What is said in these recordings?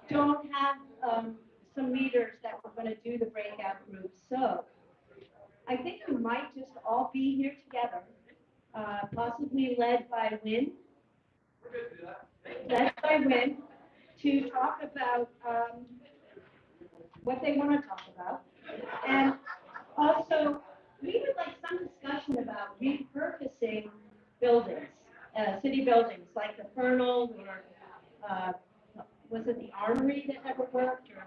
don't have some leaders that were going to do the breakout groups. So I think we might just all be here together, possibly led by Win, to talk about what they want to talk about. And also, we would like some discussion about repurposing buildings, city buildings, like the Fernald or uh, was it the Armory that never worked or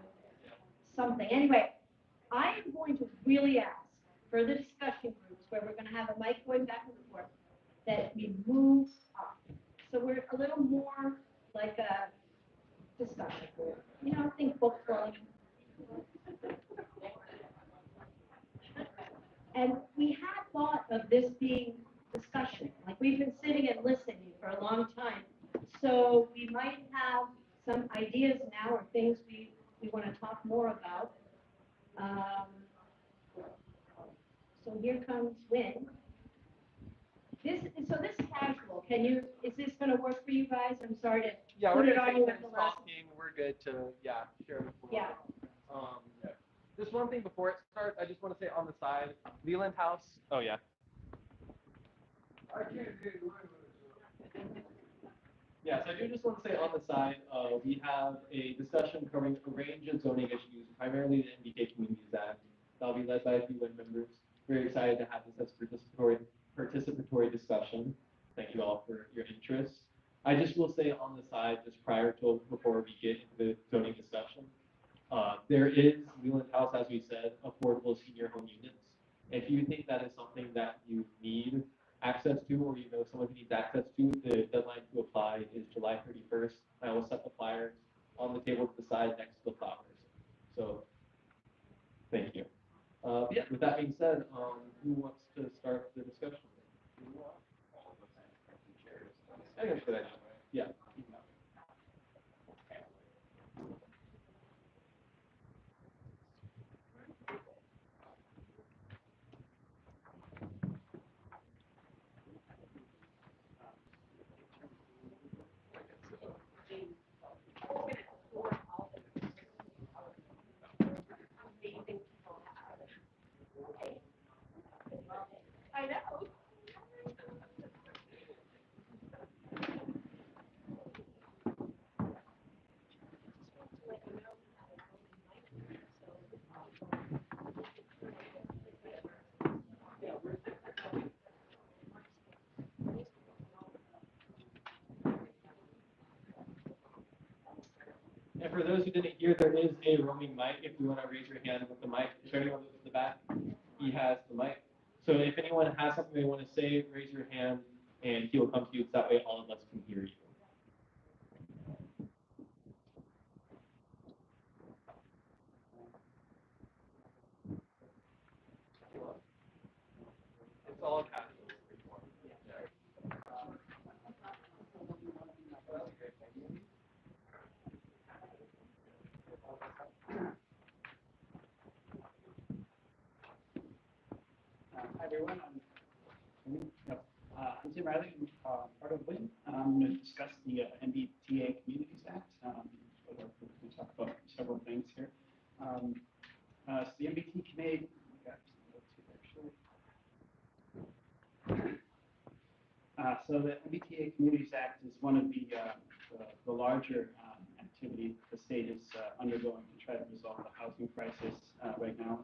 something? Anyway, I am going to really ask for the discussion groups where we're going to have a mic going back and forth that we move up. So we're a little more like a discussion group. Think book club. And we had thought of this being discussion, like we've been sitting and listening for a long time. So we might have some ideas now or things we want to talk more about. Um, so here comes Win. So this is casual. Is this going to work for you guys? I'm sorry to Yeah, put we're it gonna on you take at the turns last. talking. We're good to share the floor. Yeah. Yeah. Just one thing before it starts, I just want to say on the side, Leland House. Oh yeah. Yes, I do just want to say on the side, we have a discussion covering a range of zoning issues, primarily the MBK Communities Act. That'll be led by a few WIN members. Very excited to have this as participatory discussion. Thank you all for your interest. I just will say on the side, just before we get into the zoning discussion, there is Leland House, as we said, affordable senior home units. If you think that is something that you need access to, or you know someone who needs access to, the deadline to apply is July 31st. I will set the flyers on the table to the side next to the flowers. So, thank you. Yeah, with that being said, who wants to start the discussion? I think that's a good idea. Yeah. I know. And for those who didn't hear, there is a roaming mic. If you want to raise your hand with the mic, if anyone who's in the back, he has the mic. So if anyone has something they want to say, raise your hand, and he will come to you. So that way, all of us can hear you. It's all casual. Hi everyone, I'm Tim Riley, I'm part of WIN. I'm going to discuss the MBTA Communities Act. We talk about several things here. So the MBTA committee, so the MBTA Communities Act is one of the larger activities the state is undergoing to try to resolve the housing crisis right now.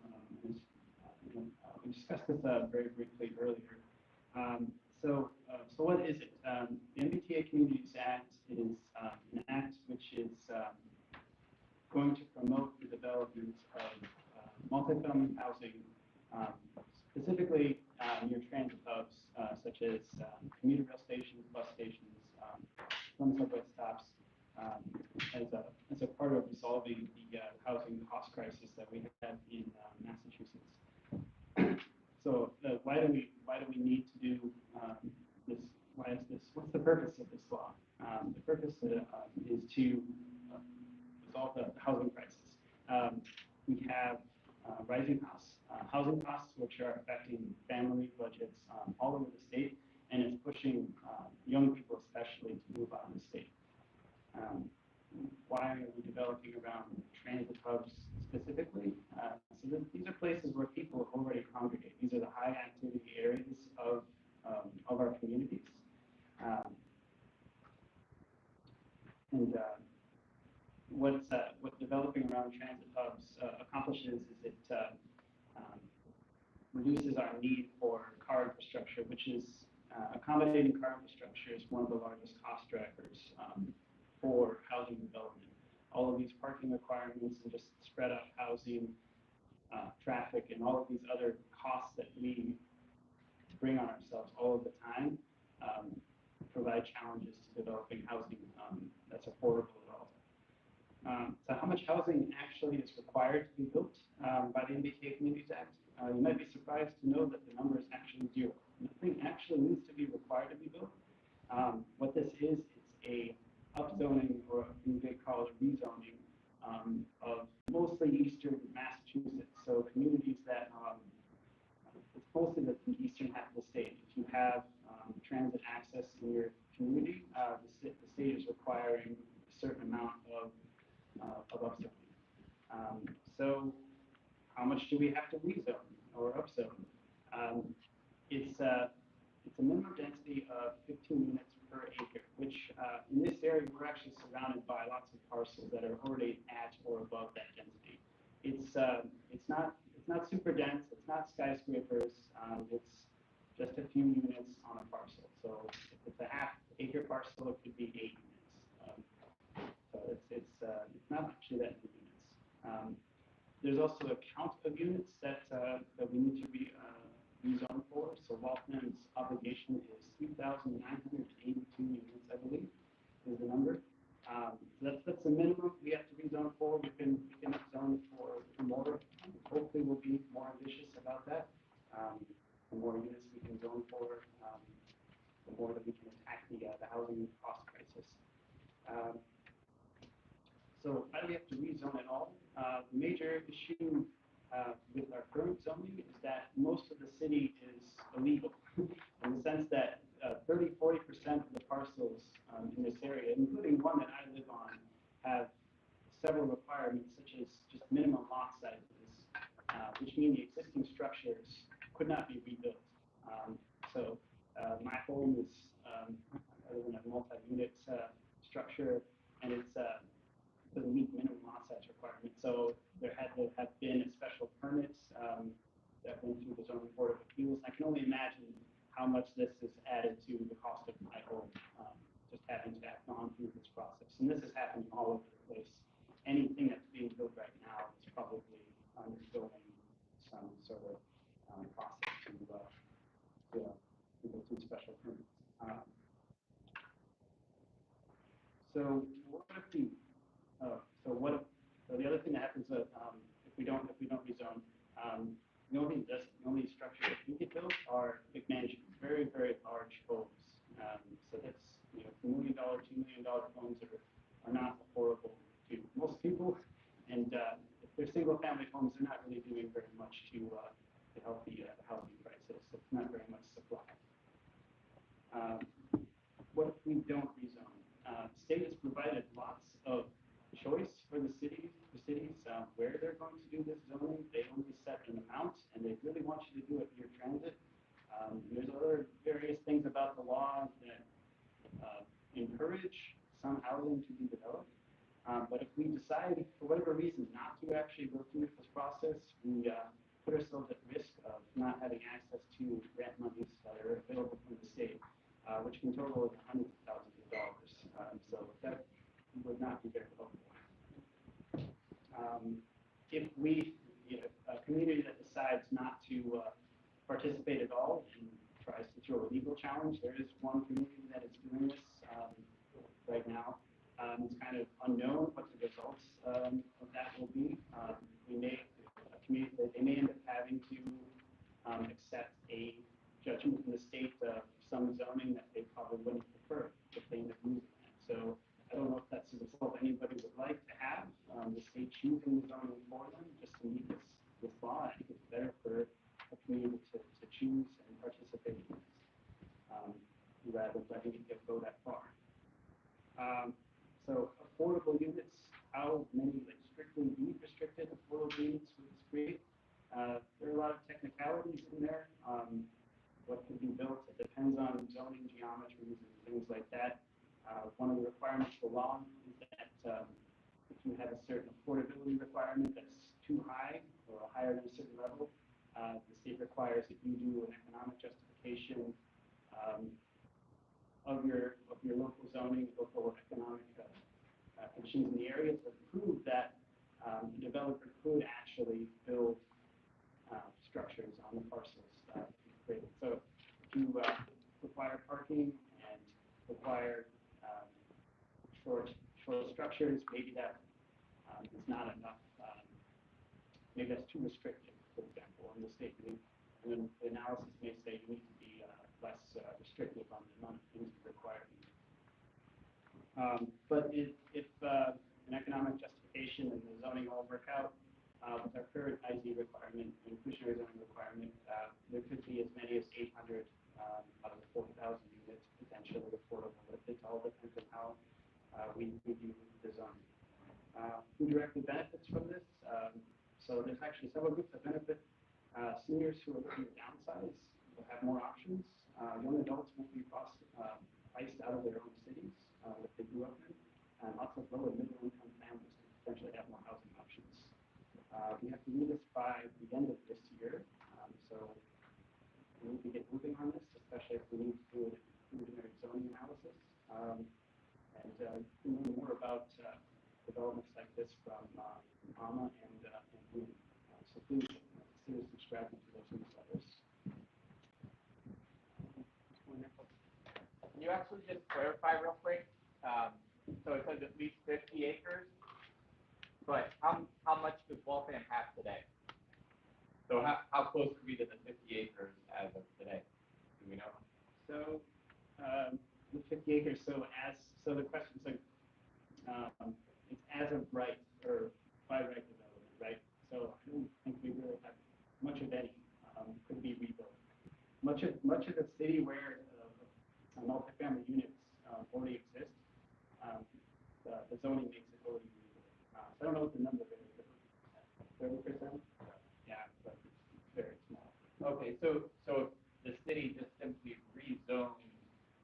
We discussed this very briefly earlier. So what is it? The MBTA Communities Act is an act which is going to promote the development of multifamily housing, specifically near transit hubs, such as commuter rail stations, bus stations, some subway stops, as a part of resolving the housing cost crisis that we have in Massachusetts. So why do we need to do this? Why is this? What's the purpose of this law? The purpose is to resolve the housing crisis. We have rising costs, housing costs, which are affecting family budgets all over the state, and it's pushing young people especially to move out of the state. why are we developing around transit hubs specifically? These are places where people already congregate. These are the high activity areas of our communities. Um, what developing around transit hubs accomplishes is it um, reduces our need for car infrastructure, which is accommodating car infrastructure is one of the largest cost drivers for housing development. All of these parking requirements and just spread out housing, traffic, and all of these other costs that we bring on ourselves all of the time provide challenges to developing housing that's affordable at all. So how much housing actually is required to be built by the MBTA Communities Act? You might be surprised to know that the number is actually zero. Nothing actually needs to be required to be built. What this is, it's a upzoning, or we may call it a rezoning, of mostly eastern Massachusetts. So communities that, it's mostly the eastern half of the state. If you have transit access in your community, the state is requiring a certain amount of upzoning. So how much do we have to rezone or upzone? It's a minimum density of 15 units per acre, which in this area we're actually surrounded by lots of parcels that are already at or above that density. It's not super dense. It's not skyscrapers. It's just a few units on a parcel. So if it's a half acre parcel, it could be 8 units. So it's not actually that many units. There's also a count of units that we need to rezone for. So Waltham's obligation is 3,982 units, I believe, is the number. So that's the minimum we have to rezone for. We can zone for more. Hopefully, we'll be more ambitious about that. The more units we can zone for, the more that we can attack the housing cost crisis. So why do we have to rezone at all? The major issue with our current zoning is that most of the city is illegal in the sense that 30–40% of the parcels in this area, including one that I live on, have several requirements such as just minimum lot sizes, which mean the existing structures could not be rebuilt. My home is in a multi-unit structure, and it's doesn't meet minimum lot size requirements. So there had to have been a special permit that went through the zoning board of appeals. I can only imagine how much this has added to the cost of my home, just having to have gone through this process. And this is happening all over the place. Anything that's being built right now is probably undergoing some sort of process to go through special permits. So the other thing that happens if we don't rezone, the only structures that do get built are big mansions, very, very large homes. So that's $1 million, $2 million homes are not affordable to most people, and if they're single family homes, they're not really doing very much to help the housing crisis. It's not very much supply. What if we don't rezone? The state has provided lots of choice for the cities where they're going to do this zoning. They only set an amount, and they really want you to do it near transit. There's other various things about the law that encourage some housing to be developed. But if we decide, for whatever reason, not to actually go through this process, we put ourselves at risk of not having access to grant monies that are available from the state, which can total hundreds of thousands of dollars. So that would not be very helpful. If a community that decides not to participate at all and tries to throw a legal challenge, there is one community that is doing this right now. It's kind of unknown what the results of that will be. They may end up having to accept a judgment from the state of some zoning that they probably wouldn't prefer if they end up losing that. So I don't know if that's the result anybody would like to have, the state choosing the zoning for them just to meet this law. I think it's better for a community to choose and participate in this rather than letting it go that far. So affordable typically be restricted affordable units with this create. There are a lot of technicalities in there. What can be built, it depends on zoning geometries and things like that. One of the requirements for law is that if you have a certain affordability requirement that's too high or higher than a certain level, the state requires that you do an economic justification of your local zoning, local economic conditions in the area to prove that the developer could actually build structures on the parcels created. So if you require parking and require short structures, maybe that is not enough. Maybe that's too restrictive, for example, in the state. And then the analysis may say you need to be less restrictive on the amount of things you require. But if an economic justification and the zoning all work out, with our current IZ requirement, inclusionary zoning requirement, there could be as many as 800 out of the 40,000 units potentially affordable. It all depends on how we do the zoning. Who directly benefits from this? So there's actually several groups that benefit. Seniors who are looking to downsize will have more options. Young adults won't be priced out of their own cities that they grew up in. And lots of low and middle income families can potentially have more housing options. We have to do this by the end of this year. So we need to get moving on this, especially if we need to do an inclusionary zoning analysis. And we know more about developments like this from AMA and Bloom. So please consider subscribing to those newsletters. Can you actually just clarify real quick? So it says at least 50 acres, but how much does Waltham have today? So how close are we to the 50 acres as of today? Do we know? So the 50 acres. So the question is like it's as of right or by right development, right? So I don't think we really have much of any could be rebuilt. Much of the city where multifamily units already exist, the zoning makes it already rebuilt. So I don't know what the number is. 30%? Yeah, but it's very small. Okay, so the city just simply rezones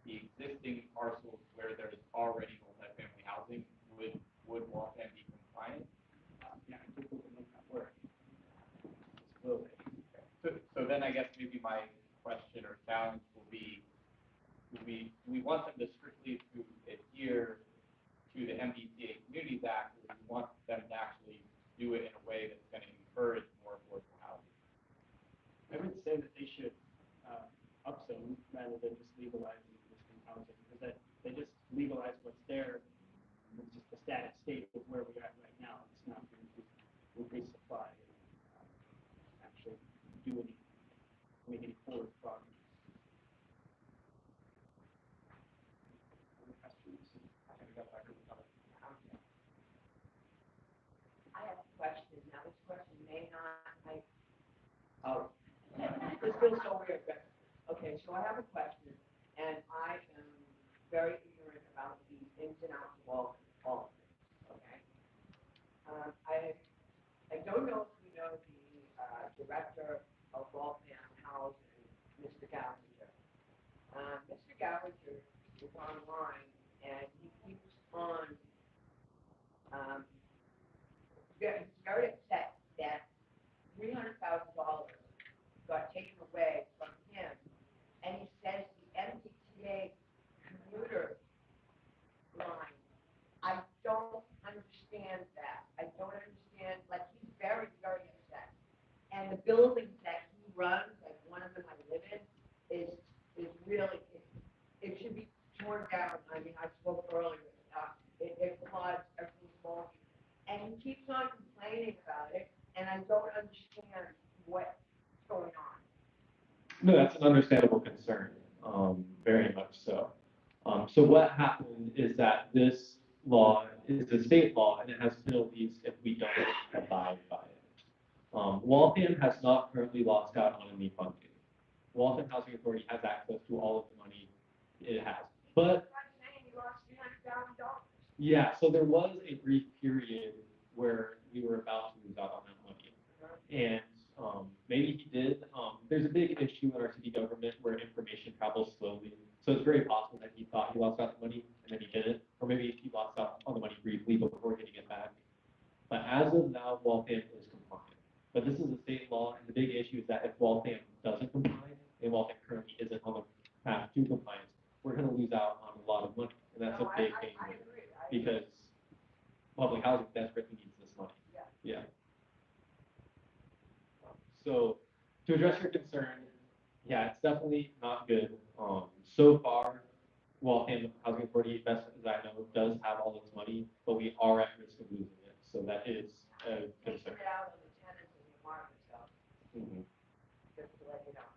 the existing parcels where there's already multifamily housing, would Waltham be compliant? Yeah, I think we can make that work. Will they? So then I guess maybe my question or challenge will be, we want them to strictly to adhere to the MBTA Communities Act, or we want them to actually do it in a way that's going to encourage more affordable housing? I would say that they should upzone rather than just legalizing existing housing, because that they just legalize what's there. It's just the static state of where we're at right now. It's not going to increase supply and actually do any make any forward progress. Other questions? I have a question. Now, this question may not, oh, this feels so weird, but, okay, so I have a question, and I am very ignorant about the ins and outs of all of this, okay? I don't know if you know the director of Waltham Housing, Mr. Gallagher. Mr. Gallagher is online, and he keeps on he's very upset that $300,000 got taken away from him, and he says the MBTA commuter line. I don't understand that. I don't understand. Like, he's very, very upset. And the buildings that he runs, like one of them I live in, is really it should be torn down. I mean, I spoke earlier. It floods, everything's moldy. And he keeps on complaining about it, and I don't understand what's going on. No, that's an understandable concern, very much so. So what happened is that this law is a state law, and it has penalties if we don't abide by it. Waltham has not currently lost out on any funding. Waltham Housing Authority has access to all of the money it has, but You lost $300,000. yeah, so there was a brief period where we were issue in our city government where information travels slowly. So it's very possible that he thought he lost out the money and then he didn't, or maybe he lost out on the money briefly before getting it back. But as of now, Waltham is compliant. But this is a state law, and the big issue is that if Waltham doesn't comply, and Waltham currently isn't on the path to compliance, we're going to lose out on a lot of money, and that's a big thing because public housing desperately needs this money. Yeah. So to address your concern, yeah, it's definitely not good. So far, Waltham Housing Authority, best as I know, does have all its money, but we are at risk of losing it. So that is a concern. Taking it out on the tenants in the market, so, Mhm. just to let you know.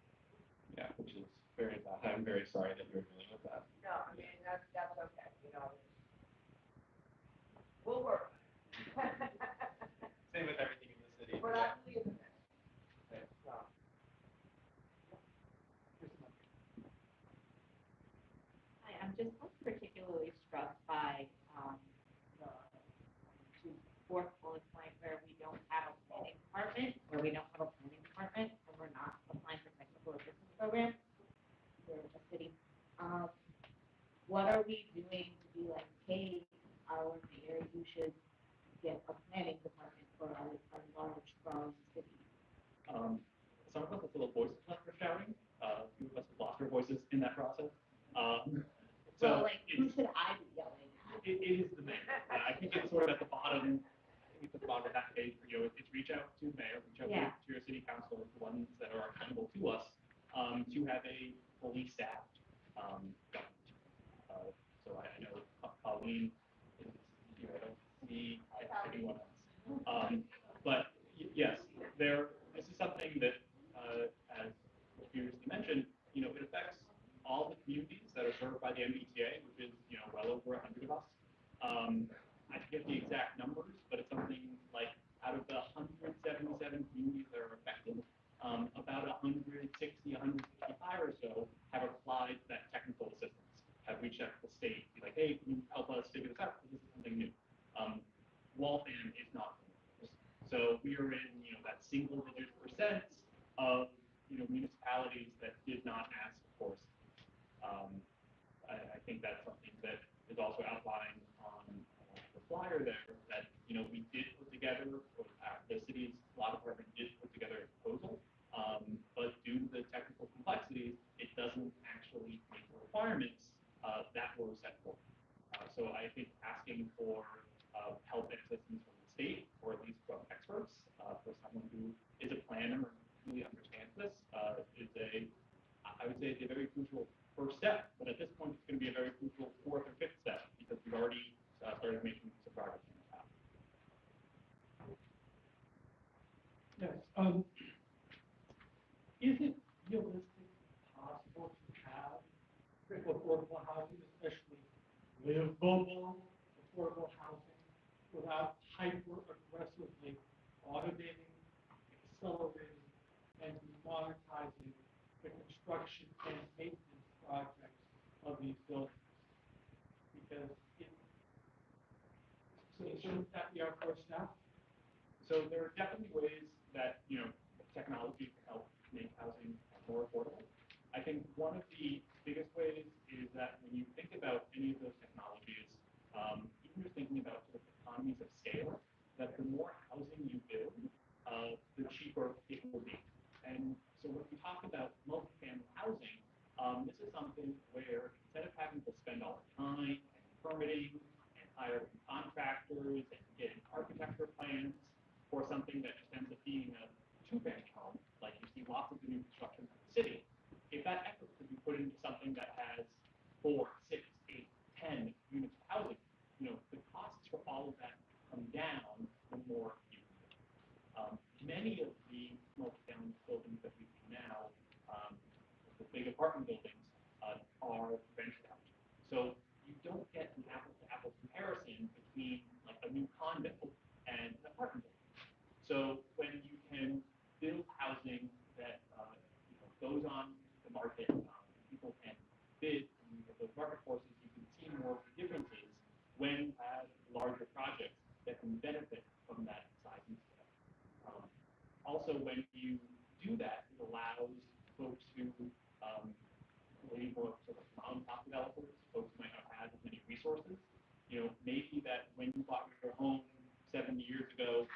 Yeah, which is very bad. I'm very sorry that you're dealing with that. No, I mean, that's okay, you know. We'll work. Same with everything in the city. But I believe in it. Okay. So, Hi, I'm just particularly struck by the fourth bullet point where we don't have a planning department, and we're not applying for technical assistance program. We're a city. What are we doing to be like, hey, our mayor, you should get a planning department for a large, growing city? Some of us have little voices left for shouting. A few of us have lost our voices in that process. So like, who should I be yelling at? It is the mayor. I think it's sort of at the bottom. I think it's at the bottom of that page. You know, it's reach out to the mayor, reach out Yeah. to your city council, the ones that are accountable to us, to have a fully staffed government. So I know Colleen is here. I don't see anyone else. But yes, this is something that, as previously mentioned, you know, it affects all the communities that are served by the MBTA, which is, you know, well over 100 of us. I forget the exact numbers, but it's something like out of the 177 communities that are affected, about 160, 165 or so have applied for that technical assistance, have reached out to the state, be like, hey, can you help us figure this out? Because this is something new. Waltham is not one of those. So we are in, you know, that single-digit % of, you know, municipalities that did not ask for assistance. I think that's something that is also outlined on the flyer there, that, you know, we did put together, or the city's law department did put together a proposal, but due to the technical complexities, it doesn't actually meet the requirements that were set forth. So I think asking for help and assistance from the state, or at least from experts, for someone who is a planner and really understands this, I would say it's a very crucial first step, but at this point, it's going to be a very crucial fourth or fifth step, because we've already started making some progress on that. Yes, is it realistic possible to have affordable housing, especially livable affordable housing, without hyper-aggressively automating, accelerating, and monetizing the construction and maintenance projects of these buildings? Because so shouldn't that be our first step? So there are definitely ways that, you know, technology can help make housing more affordable. I think one of the biggest ways is that when you think about any of those technologies, even just thinking about sort of economies of scale, that the more housing you build, the cheaper it will be. And so when we talk about multifamily housing, this is something where instead of having to spend all the time and permitting and hiring contractors and getting architecture plans for something that just ends up being a two-family home, like you see lots of the new construction in the city, if that effort could be put into something that has 4, 6, 8, 10 units of housing, you know, the costs for all of that come down the more you can do. Many of the multifamily buildings that we see now, the big apartment buildings, are rented out. So you don't get an apples-to-apples comparison between like a new condo and an apartment building. So when you can build housing that you know, goes on the market, people can bid, and you get those market forces, you can see more differences when you have larger projects that can benefit from that size and scale. Also, when you do that, it allows folks to maybe more sort of mom and pop developers, folks who might not have as many resources. Maybe that when you bought your home 70 years ago,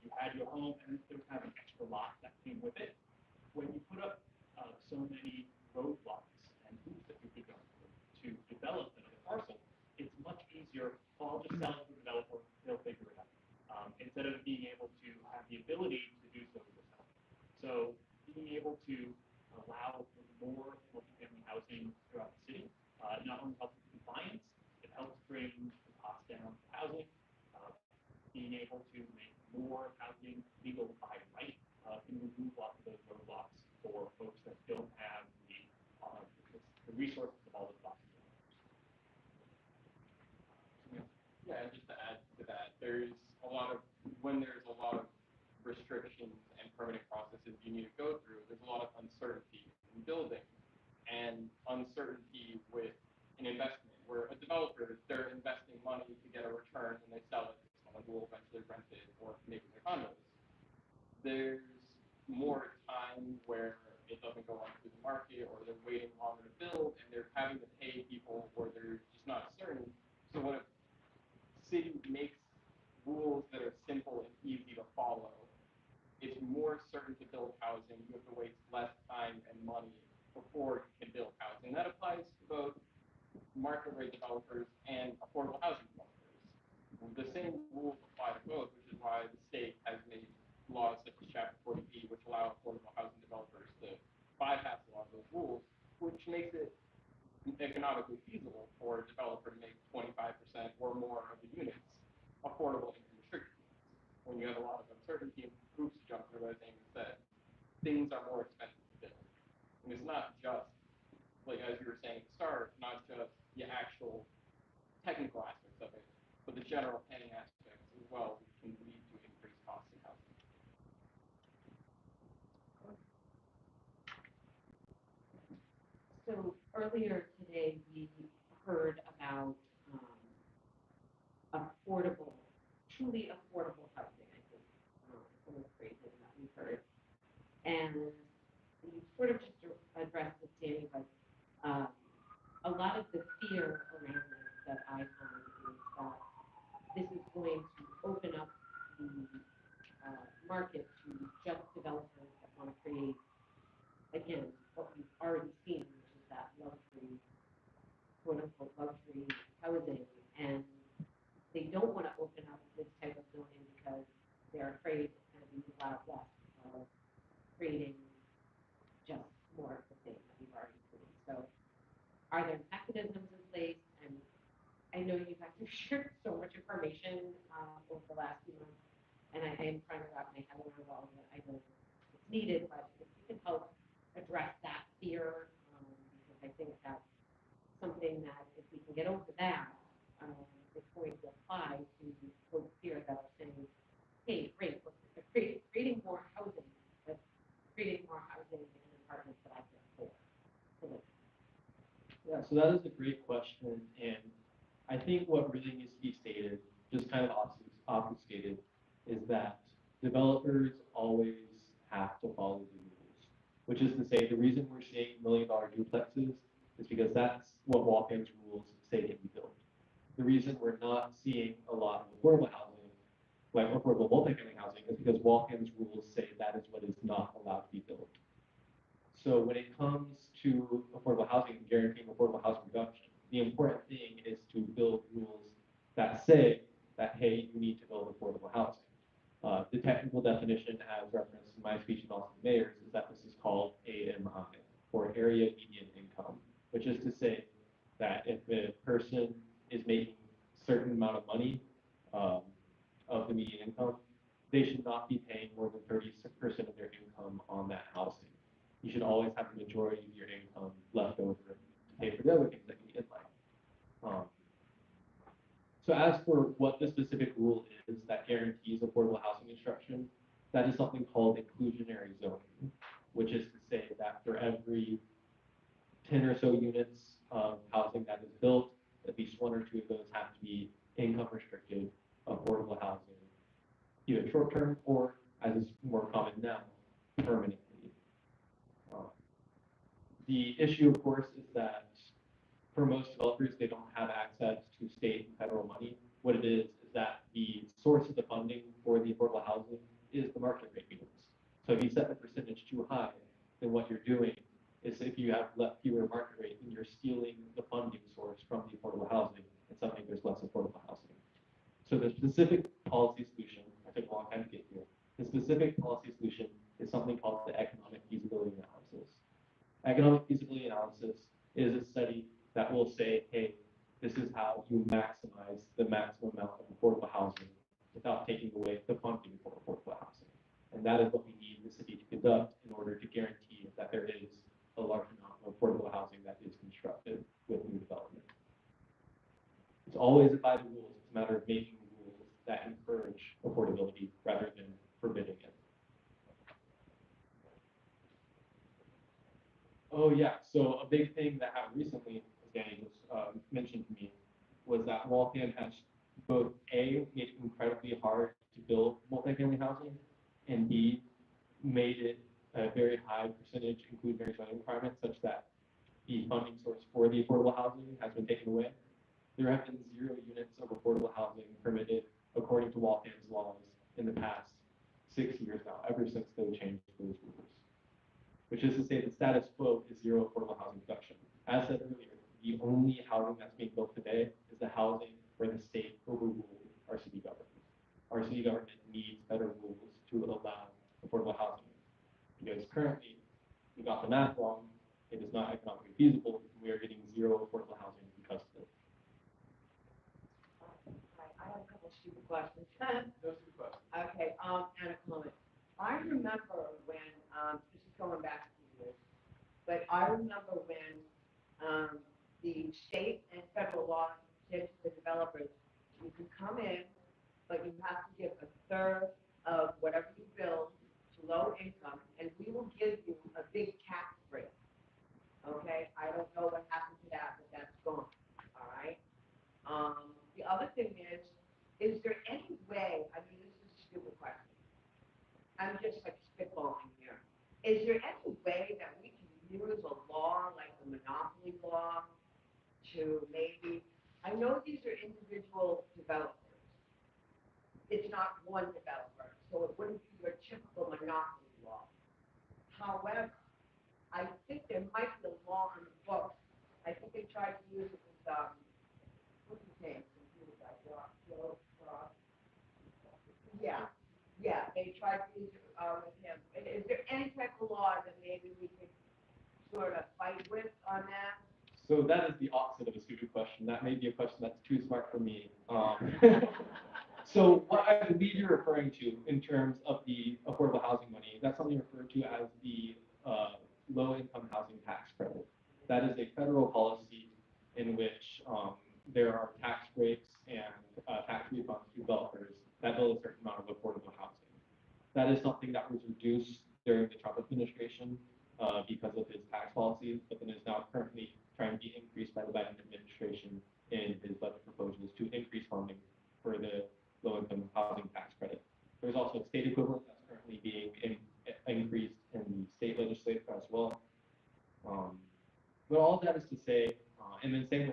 you had your home and there was kind of an extra lot that came with it. When you put up so many roadblocks and hoops that you could go through to develop another parcel, it's much easier. I'll just sell it to a developer; they'll figure it out. Instead of being able to have the ability to do so yourself. So being able to allow for more multifamily housing throughout the city not only helps with compliance, it helps bring the cost down for housing. Being able to make more housing legal by right can remove lots of those roadblocks for folks that don't have the resources of all those boxes. Yeah, and just to add to that, when there's a lot of restrictions and permitting processes you need to go through, there's a lot of uncertainty in building and uncertainty with an investment where a developer, they're investing money to get a return and they sell it to someone who will eventually rent it or make it their condos. There's more time where it doesn't go onto the market or they're waiting longer to build and they're having to pay people or they're just not certain. So what if city makes rules that are simple and easy to follow, it's more certain to build housing. You have to waste less time and money before you can build housing. That applies to both market rate developers and affordable housing developers. The same rules apply to both, which is why the state has made laws such as Chapter 40B, which allow affordable housing developers to bypass a lot of those rules, which makes it economically feasible for a developer to make 25% or more of the units affordable income restricted units. When you have a lot of uncertainty and hoops to jump through, as Amy said, things are more expensive to build. And it's not just, like as you were saying at the start, not just the actual technical aspects of it, but the general planning aspects as well, which can lead to increased costs in housing. So earlier today, we heard about affordable, truly affordable housing, I think, some of the phrases that we heard. And you sort of just addressed this, Danny, but a lot of the fear around this that I find is that this is going to open up the market to just developers that want to create, again, what we've already seen, which is that luxury, quote unquote, luxury housing. And they don't want to open up this type of zoning because they're afraid it's going to be the Wild West of creating just more of the thing that we've already seen. So are there mechanisms in place? And I know you guys have shared so much information over the last few months, and I am trying to wrap my head around all of it. I know it's needed, but if you can help address that fear, because I think that's something that if we can get over that, it's going to apply to folks here that are saying, hey, great, we're creating more housing, but creating more housing in apartments that I can afford. Yeah, so that is a great question, and I think what really needs to be stated, just kind of obfuscated, is that developers always have to follow the rules, which is to say the reason we're seeing million-dollar duplexes is because that's what Waltham's rules say can be built. The reason we're not seeing a lot of affordable housing, like affordable multifamily housing, is because Waltham's rules say that is what is not allowed to be built. So when it comes to affordable housing and guaranteeing affordable housing production, the important thing is to build rules that say that, hey, you need to build affordable housing. The technical definition, as referenced in my speech and also the mayor's, is that this is called AMI, or Area Median Income, which is to say that if a person is making a certain amount of money of the median income, they should not be paying more than 30% of their income on that housing. You should always have the majority of your income left over to pay for the other things that you need in life. So as for what the specific rule is that guarantees affordable housing construction, that is something called inclusionary zoning, which is to say that for every 10 or so units of housing that is built, at least one or two of those have to be income restricted affordable housing, either short term or, as is more common now, permanently. The issue, of course, is that for most developers, they don't have access to state and federal money. What it is that the source of the funding for the affordable housing is the market rate units. So if you set the percentage too high, then what you're doing is if you have fewer market rate, then you're stealing the funding source from the affordable housing, and suddenly there's less affordable housing. So the specific policy solution, I took a long time to get here, the specific policy solution is something called the economic feasibility analysis. Economic feasibility analysis is a study that will say, hey, this is how you maximize the maximum amount of affordable housing without taking away the funding for affordable housing. And that is what we need the city to conduct in order to guarantee that there is a large amount of affordable housing that is constructed with new development. It's always by the rules. It's a matter of making rules that encourage affordability rather than forbidding it. Oh yeah, so a big thing that happened recently, as Danny just mentioned to me, was that Waltham has both A, made it incredibly hard to build multifamily housing, and B, made it a very high percentage, include very zoning requirements, such that the funding source for the affordable housing has been taken away. There have been 0 units of affordable housing permitted according to Waltham's laws in the past 6 years now, ever since they changed those rules. Which is to say the status quo is 0 affordable housing production. As said earlier, the only housing that's being built today is the housing where the state overruled our city government. Our city government needs better rules to allow affordable housing. Because currently, we got the math wrong, it is not economically feasible, and we are getting 0 affordable housing because of it. I have a couple stupid questions. Those 2 questions. Okay, and a comment. I remember when, this is going back a few years, but I remember when, the state and federal law said to the developers, you can come in, but you have to give a third of whatever you build to low income, and we will give you a big tax break. Okay, I don't know what happened to that, but that's gone, all right? The other thing is there any way, I mean, this is a stupid question. I'm just like spitballing here. Is there any way that we can use a law like the monopoly law to maybe, I know these are individual developers. It's not one developer, so it wouldn't be your typical monopoly law. However, I think there might be a law on the books. I think they tried to use it with, what's his name? Computer guy, yeah, they tried to use it with him. Is there any type of law that maybe we could sort of fight with on that? So that is the opposite of a stupid question. That may be a question that's too smart for me. So what I believe you're referring to in terms of the affordable housing money, that's something referred to as the low-income housing tax credit. That is a federal policy in which there are tax breaks and tax refunds to developers that build a certain amount of affordable housing. That is something that was reduced during the Trump administration because of his tax policies, but then is now currently trying to be increased by the Biden administration in his budget proposals to increase funding for the low-income housing tax credit. There's also a state equivalent that's currently being increased in the state legislature as well. But all of that is to say, and then same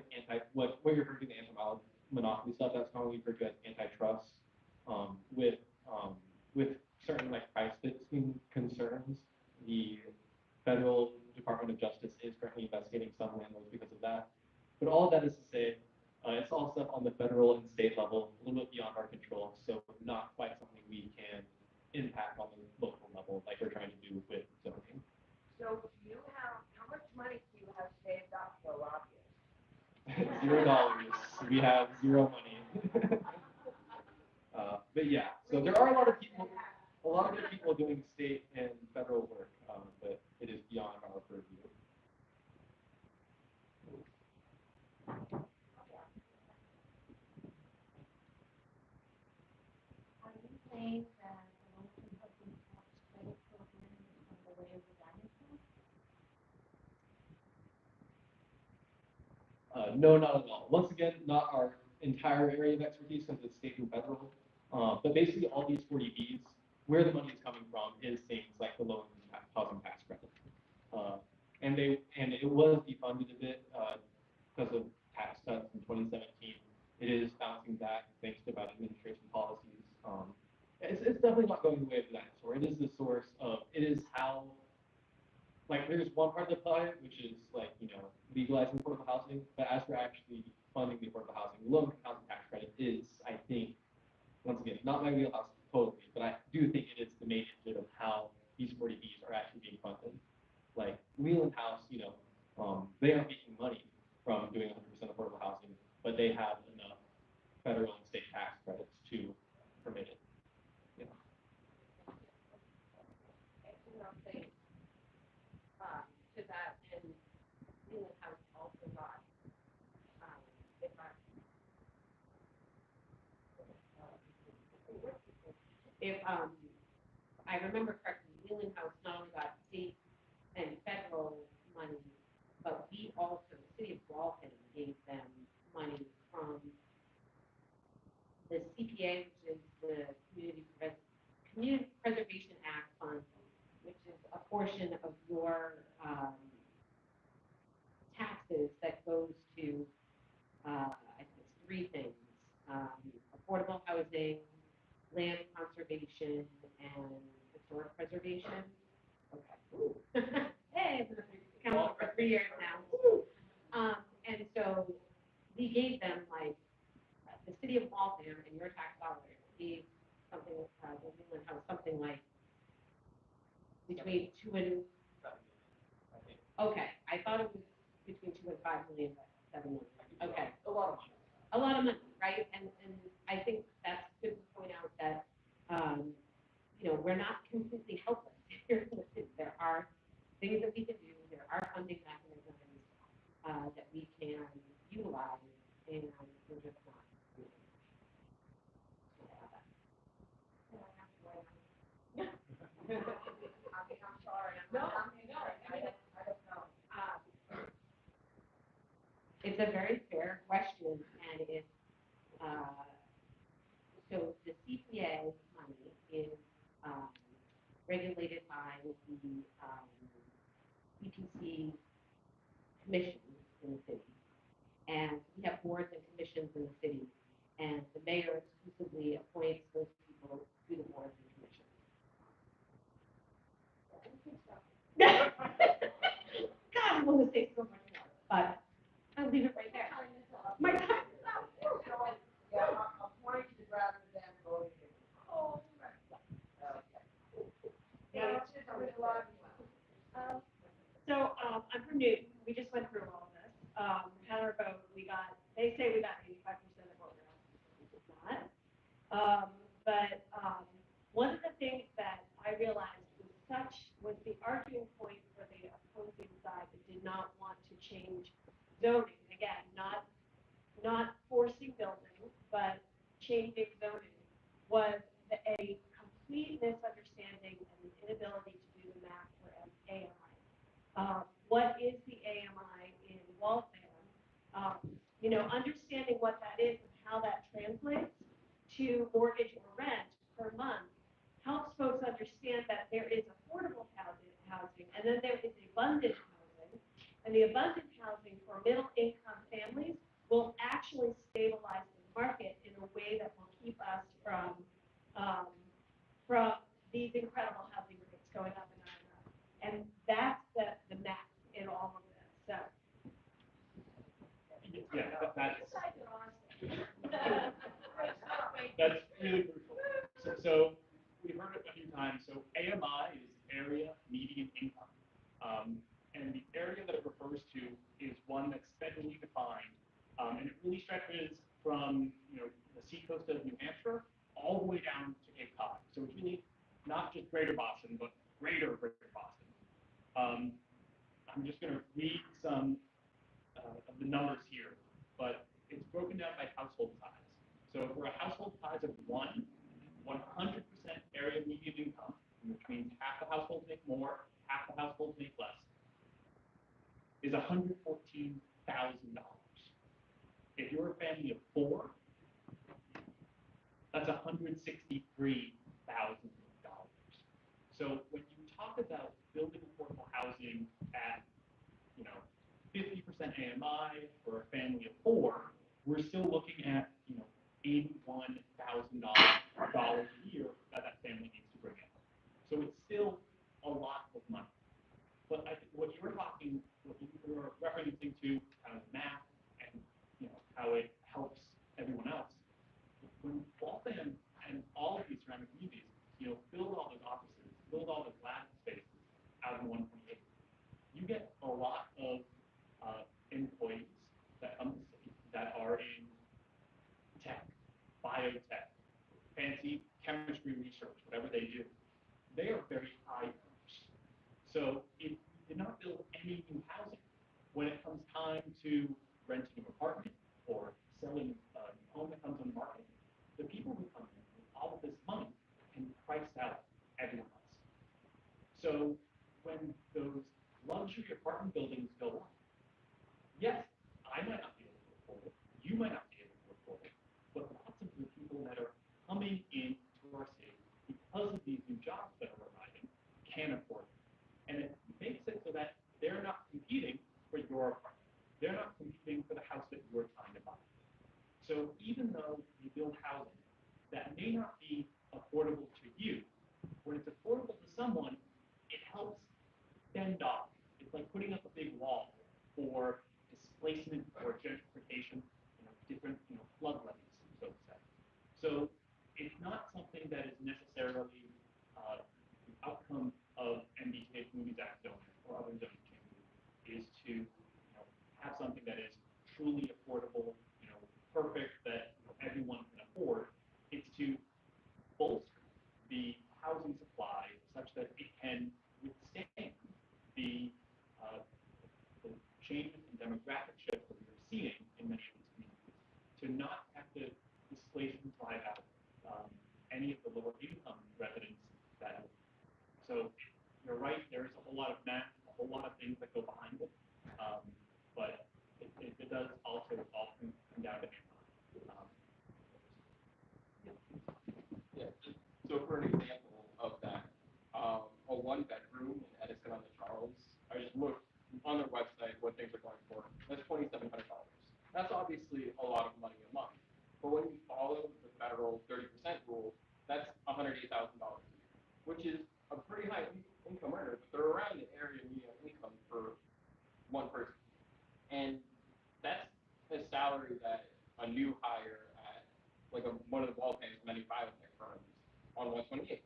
with what you're referring to the anti-monopoly stuff, that's normally referred to as antitrust. With certain like price fixing concerns, the federal Department of Justice is currently investigating some landlords because of that. But all of that is to say, it's all stuff on the federal and state level, a little bit beyond our control, so not quite something we can impact on the local level like we're trying to do with zoning. So how much money do you have saved up for lobbyists? $0. We have 0 money. But yeah, so there are a lot of good people doing state and federal work, but it is beyond our purview. Are you saying that the local housing tax credit program is on the way of redundancy? No, not at all. Once again, not our entire area of expertise since it's state and federal. But basically all these 40Bs, where the money is coming from is things like the low income housing tax credit. And it's definitely not going away as a dinosaur. It is the source of, it is how, like, there's one part of the pie, which is like, legalizing affordable housing, but as for actually funding the affordable housing, the low income housing tax credit is, I think, once again, not my wheelhouse totally, but I do think it is the main engine of how these 40Bs are actually being funded. Like Leland House, they aren't making money from doing 100% affordable housing, but they have enough federal and state tax credits to permit it. To that, and Leland House also got, if I remember correctly, Leland House not only got state and federal money, but we also, the city of Waltham gave them money from the CPA, which is the Community Preservation Act Fund, which is a portion of your taxes that goes to, I think it's three things, affordable housing, land conservation, and historic preservation. Okay. Ooh. Hey, I've been council for 3 years now. And so we gave them like, the city of Waltham and your tax dollars gave something, the Leland House, something like between 2 and, okay, I thought it was between 2 and 5 million, but 7 million. Okay. A lot of money. A lot of money, right? And I think that's good to point out that, we're not completely helpless here in the city. There are things that we can do, there are funding mechanisms that we can utilize, and we're just not doing it. I'm sorry. No, I don't know. It's a very fair question, and it's, so the CPA money is regulated by the EPC commission in the city. And we have boards and commissions in the city, and the mayor exclusively appoints those people to the boards and commissions. God, I want to say so much more, but I'll leave it right there. My time is up. Yeah, I'm pointing rather than voting. Oh. Yeah, it's just a lot. So, I'm from Newton, we just went through all of this, had our vote, they say we got 85% of what we're asking, we did not. But, one of the things that I realized was the arguing point for the opposing side that did not want to change zoning, again, not forcing building, but changing zoning, was a complete misunderstanding and the inability to do the math for AMI. What is the AMI in Waltham? Understanding what that is and how that translates to mortgage or rent per month helps folks understand that there is affordable housing, and then there is abundant housing, and the abundant housing for middle income families will actually stabilize the market in a way that will keep us from these incredible housing rates going up and up and up. And that's the math in all of this. So. Yeah, that's really crucial. So we've heard it a few times. So AMI is area median income. And the area that it refers to is one that's federally defined. And it really stretches from the seacoast of New Hampshire all the way down to Cape Cod. So it's really not just Greater Boston, but Greater Boston. I'm just going to read some of the numbers here, but it's broken down by household size. So for a household size of 100% area median income, which means half the households make more, half the households make less, is $114,000. If you're a family of 4, that's $163,000. So when you talk about building affordable housing at 50% AMI for a family of 4, we're still looking at $81,000 a year that what they do. They are very high earners. So if you did not build any new housing, when it comes time to rent a new apartment or selling a new home that comes on the market, the people who come in with all of this money can price out everyone else. So when those luxury apartment buildings go up, yes, I might not be able to afford it, you might not be able to afford it, but lots of the people that are coming into our city because of these new jobs that are arriving can afford it. And it makes it so that they're not competing for your apartment. They're not competing for the house that you're trying to buy. So even though we build housing that may not be affordable to you, when it's affordable to someone, it helps fend off. It's like putting up a big wall for displacement or gentrification, different, flood levees, so to say. So it's not something that is necessarily the outcome of MBTA Communities Act zoning or other zoning changes, is to have something that is truly affordable, perfect, that everyone can afford. It's to bolster the housing supply such that it can withstand the changes in demographic shifts that we are seeing in many of these communities, to not have to displace and drive out any of the lower income residents that. So you're right, there's a whole lot of math, a whole lot of things that go behind it, but it does also all come down to income. Yeah, so for an example of that, a one bedroom in Edison on the Charles, I just looked on their website what things are going for. That's $2,700. That's obviously a lot of money a month. But when you follow the federal 30% rule, that's $108,000 a year, which is a pretty high income earner, but they're around the area median income for one person. And that's a salary that a new hire at one of the Waltham's many biotech firms on 128.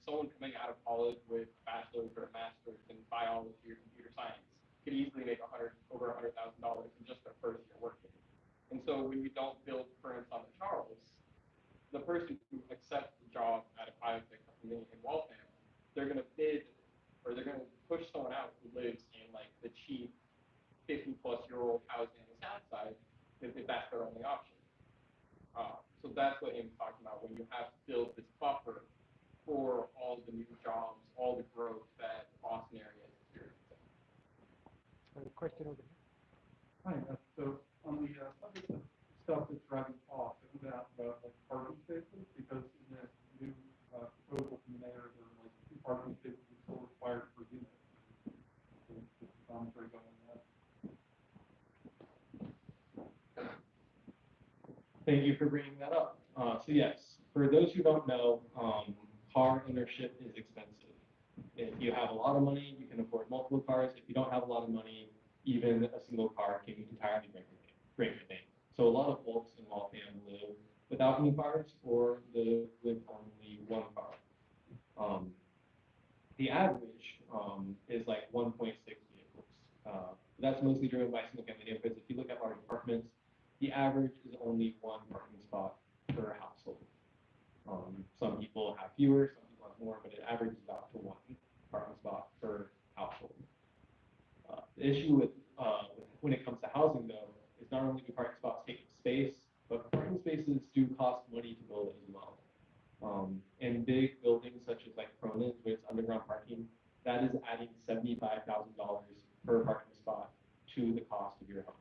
Someone coming out of college with a bachelor's or a master's in biology or computer science could easily make over $100,000 in just their first year working. And so when you don't build currents on the Charles, the person who accepts the job at a biotech company in Waltham, they're going to bid, or they're going to push someone out who lives in the cheap 50-plus-year-old housing on the south side, if that's their only option. So that's what Amy's talking about, when you have to build this buffer for all the new jobs, all the growth that the Boston area is experiencing. Question over here. Hi, so on the subject of stuff that's driving costs, it was asked about parking spaces, because in the new proposal from the mayor, there are 2 parking spaces still required per unit. So just a commentary going on that. Thank you for bringing that up. So yes, for those who don't know, car ownership is expensive. If you have a lot of money, you can afford multiple cars. If you don't have a lot of money, even a single car can entirely break your bank. So a lot of folks in Waltham live without any cars or live with only one car. The average is 1.6 vehicles. That's mostly driven by single-family neighborhoods. If you look at large apartments, the average is only 1 parking spot per household. Some people have fewer, some people have more, but it averages out to 1 parking spot per household. The issue with when it comes to housing, though, is not only do parking spots take space, but parking spaces do cost money to build as well. In big buildings such as Cronin's, where it's underground parking, that is adding $75,000 per parking spot to the cost of your home.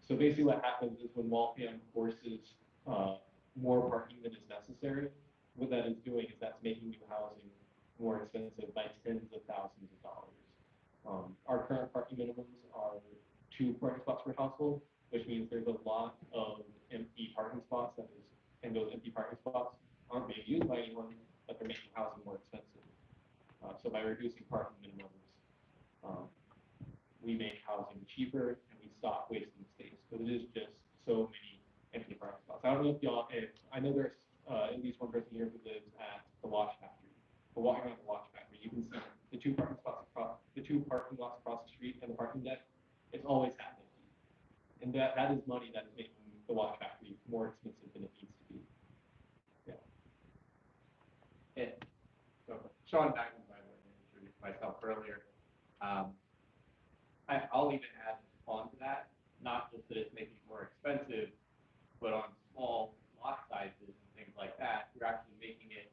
So basically what happens is when Waltham forces more parking than is necessary, what that is doing is that's making new housing more expensive by tens of thousands of dollars. Our current parking minimums are 2 parking spots per household, which means there's a lot of empty parking spots, and those empty parking spots aren't being used by anyone, but they're making housing more expensive. So by reducing parking minimums, we make housing cheaper and we stop wasting space, because it is just so many empty parking spots. I don't know if I know there's at least one person here who lives at the watch factory. But walking around the watch factory, you can see the 2 parking lots across the street and the parking deck. It's always half empty, and that is money that is making the watch factory more expensive than it needs to be. Yeah. Sean Dyson, by the way, I introduced myself earlier. I'll even add on to that, not just that it's making it more expensive, but on small lot sizes and things like that, you're actually making it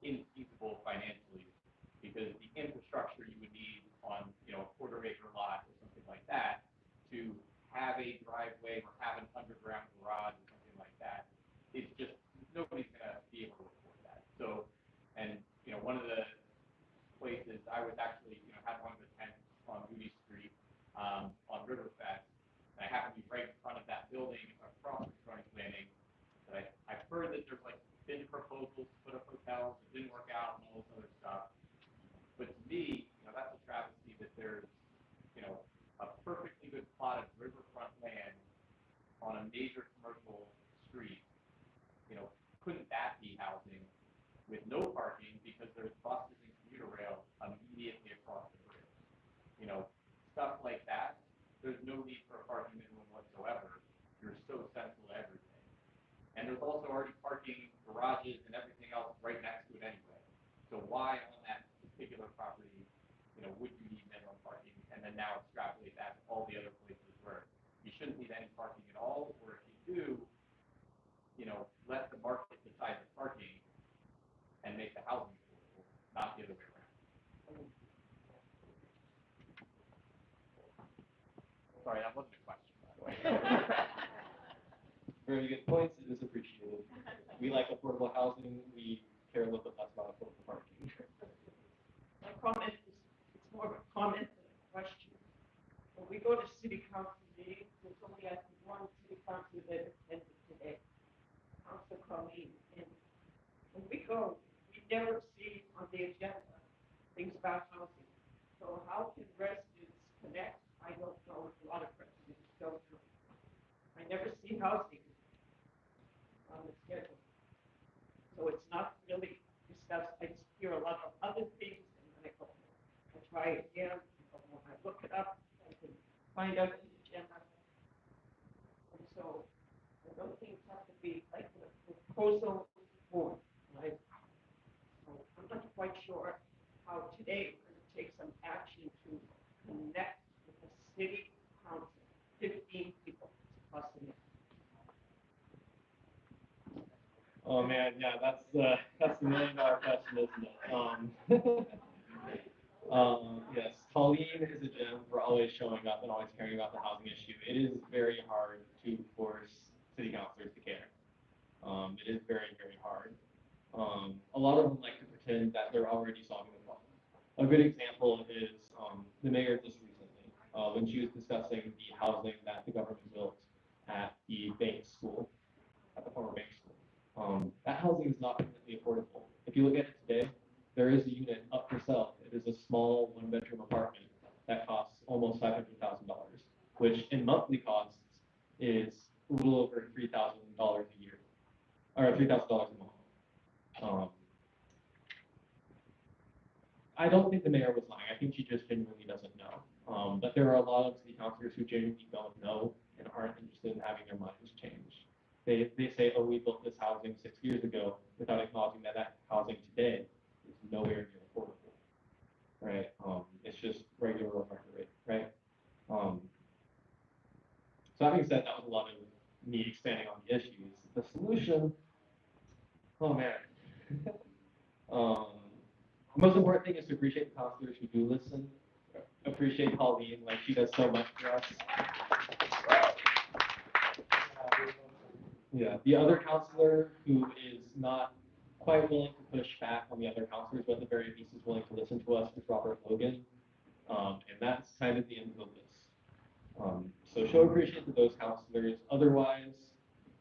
infeasible financially, because the infrastructure you would need on, a quarter-acre lot or something like that to have a driveway or have an underground garage or something like that, it's just, nobody's gonna be able to afford that. So, and, one of the places I was actually, had one of the tents on Moody Street, on Riverfest, and I happened to be right in front of that building across from Tony's Landing. But I've heard that there's been proposals to put up hotels, it didn't work out, and all this other stuff. But to me, that's a travesty that there's, a perfectly good plot of riverfront land on a major commercial street. Couldn't that be housing with no parking because there's buses and commuter rail immediately across the bridge? Stuff like that. There's no need for a parking minimum whatsoever. You're so central to everything. And there's also already parking, garages, and everything else right next to it anyway. So why on that particular property, would you need minimum parking? And then now extrapolate that to all the other places where you shouldn't need any parking at all, or if you do, let the market decide the parking and make the housing affordable, not the other way around. Sorry, that wasn't a question, by the way. Very good points. It is appreciated. We like affordable housing. We care a little bit less about affordable parking. My comment is, it's more of a comment than a question. When we go to city council meetings, there's only, I think, one city council that attended today, Council Colleen. And when we go, we never see on the agenda things about housing. So how can residents connect? I don't know. A lot of residents don't know. I never see housing on the schedule. So it's not really discussed. I just hear a lot of other things, and then I go, I try again. When I look it up, I can find out the agenda. And so I don't think it has to be like the proposal form, right? So I'm not quite sure how today we're going to take some action to connect with the city council, 15 people plus the mayor. Oh man, yeah, that's the $1 million question, isn't it? Yes, Colleen is a gem for always showing up and always caring about the housing issue. It is very hard to force city councilors to care. It is very, very hard. A lot of them like to pretend that they're already solving the problem. A good example is the mayor just recently, when she was discussing the housing that the government built at the bank school, at the former bank school. That housing is not currently affordable. If you look at it today, there is a unit up for sale. It is a small one-bedroom apartment that costs almost $500,000, which in monthly costs is a little over $3,000 a year, or $3,000 a month. I don't think the mayor was lying. I think she just genuinely doesn't know. But there are a lot of city councilors who genuinely don't know and aren't interested in having their minds changed. They say, oh, we built this housing 6 years ago, without acknowledging that that housing today is nowhere near affordable, right? It's just regular market rate, right? So that being said, that was a lot of me expanding on the issues. The solution, oh man. The most important thing is to appreciate the counselors who do listen. Appreciate Colleen, like she does so much for us. Yeah, the other counselor who is not quite willing to push back on the other counselors, but at the very least is willing to listen to us, is Robert Logan. And that's kind of the end of the list. So show appreciation to those counselors. Otherwise,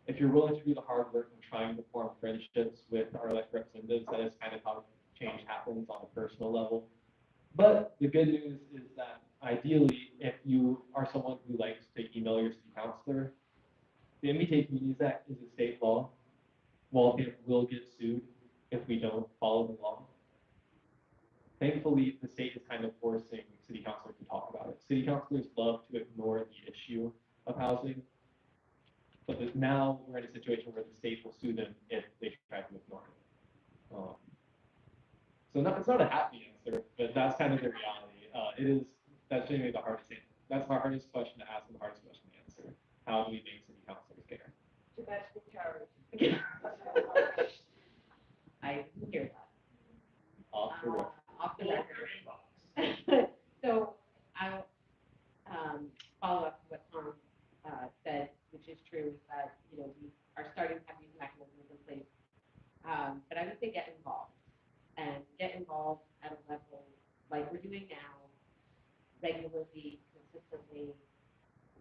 if you're willing to do the hard work of trying to form friendships with our elected representatives, that is kind of how change happens on a personal level. But the good news is that ideally, if you are someone who likes to email your city councilor, the MBTA Communities Act is a state law. Waltham will get sued if we don't follow the law. Thankfully, the state is kind of forcing city councilors to talk about it. City councilors love to ignore the issue of housing, but now we're in a situation where the state will sue them if they try to ignore it. So it's not a happy answer, but that's kind of the reality. That's genuinely the hardest answer. That's the hardest question to ask and the hardest question to answer. How do we make city councilors care? Domestic terrorism. I didn't hear that. Off the record. Off the record. So I'll follow up to what Tom said, which is true, is that, we are starting to have these mechanisms in place. But I would say get involved at a level like we're doing now, regularly, consistently,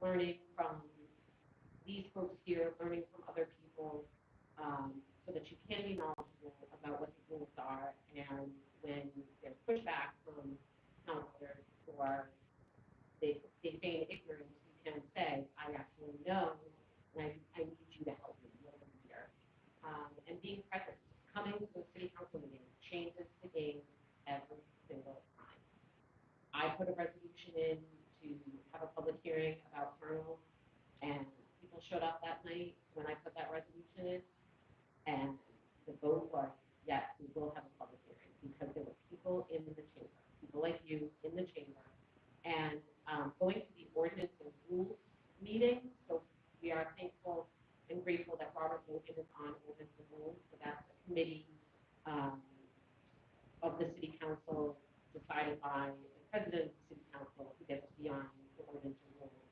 learning from these folks here, learning from other people, so that you can be knowledgeable about what the rules are. And when there's pushback from counselors or they feign ignorance, you can say, I actually know, and I need you to help me a little bit here. And being present, coming to a city council meeting changes the game every single time. I put a resolution in to have a public hearing about Colonel, and people showed up that night when I put that resolution in, and the vote was, yes, we will have a public hearing, because there were people in the chamber, people like you in the chamber, and going to the ordinance and rules meeting. So we are thankful and grateful that Robert Logan is on ordinance and rules. So that's a committee of the city council decided by the president of the city council who gets to be on the ordinance and rules.